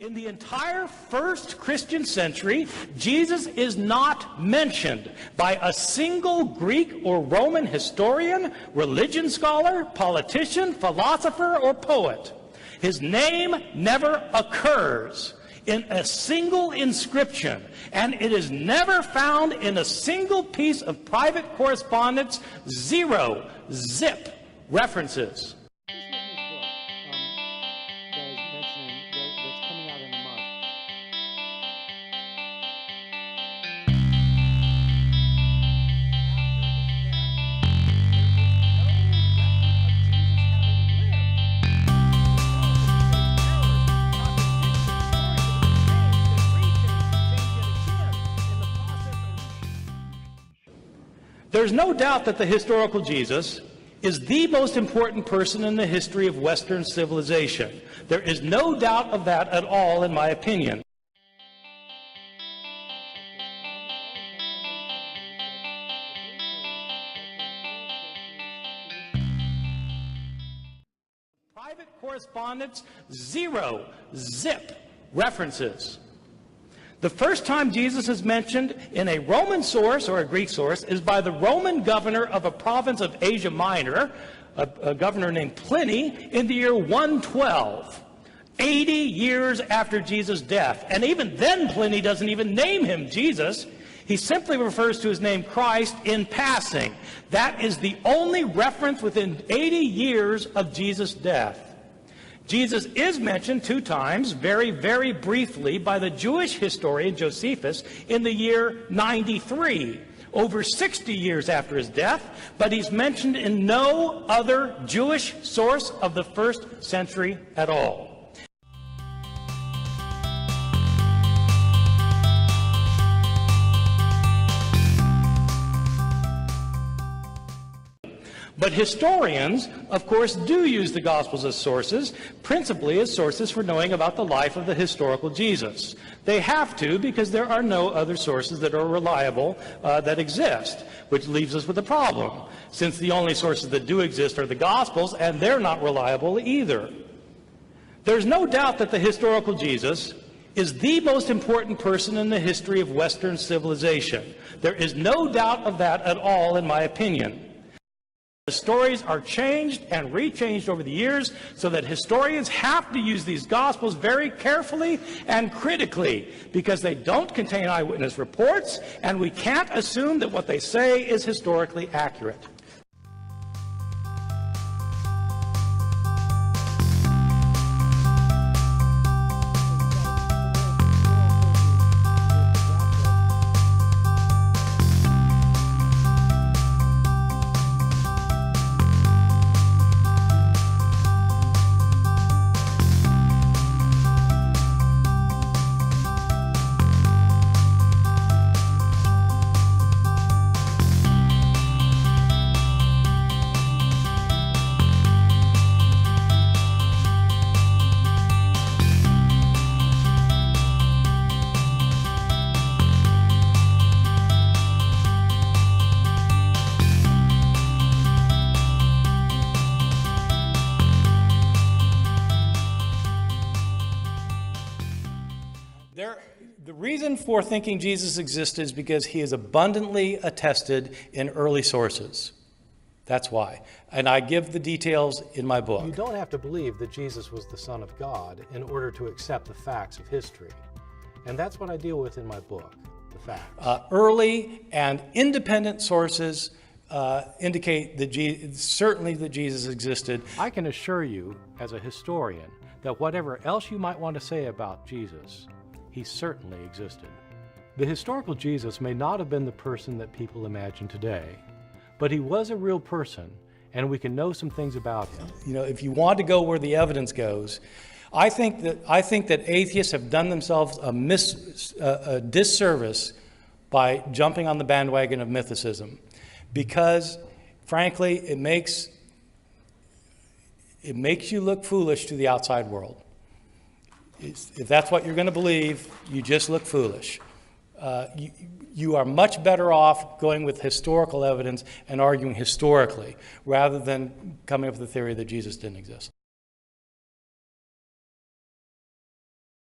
In the entire first Christian century, Jesus is not mentioned by a single Greek or Roman historian, religion scholar, politician, philosopher, or poet. His name never occurs in a single inscription, and it is never found in a single piece of private correspondence. Zero, zip, references. There's no doubt that the historical Jesus is the most important person in the history of Western civilization. There is no doubt of that at all, in my opinion. Private correspondence, zero, zip, references. The first time Jesus is mentioned in a Roman source or a Greek source is by the Roman governor of a province of Asia Minor, a governor named Pliny, in the year 112, 80 years after Jesus' death. And even then, Pliny doesn't even name him Jesus. He simply refers to his name Christ in passing. That is the only reference within 80 years of Jesus' death. Jesus is mentioned two times, very, very briefly, by the Jewish historian Josephus in the year 93, over 60 years after his death, but he's mentioned in no other Jewish source of the first century at all. But historians, of course, do use the Gospels as sources, principally as sources for knowing about the life of the historical Jesus. They have to, because there are no other sources that are reliable that exist, which leaves us with a problem, since the only sources that do exist are the Gospels, and they're not reliable either. There's no doubt that the historical Jesus is the most important person in the history of Western civilization. There is no doubt of that at all, in my opinion. The stories are changed and rechanged over the years, so that historians have to use these Gospels very carefully and critically, because they don't contain eyewitness reports, and we can't assume that what they say is historically accurate. The reason for thinking Jesus existed is because he is abundantly attested in early sources. That's why. And I give the details in my book. You don't have to believe that Jesus was the Son of God in order to accept the facts of history. And that's what I deal with in my book, the facts. Early and independent sources indicate that certainly that Jesus existed. I can assure you, as a historian, that whatever else you might want to say about Jesus, he certainly existed. The historical Jesus may not have been the person that people imagine today, but he was a real person, and we can know some things about him. You know, if you want to go where the evidence goes, I think that atheists have done themselves a disservice by jumping on the bandwagon of mythicism, because, frankly, it makes you look foolish to the outside world. If that's what you're going to believe, you just look foolish. You are much better off going with historical evidence and arguing historically, rather than coming up with the theory that Jesus didn't exist.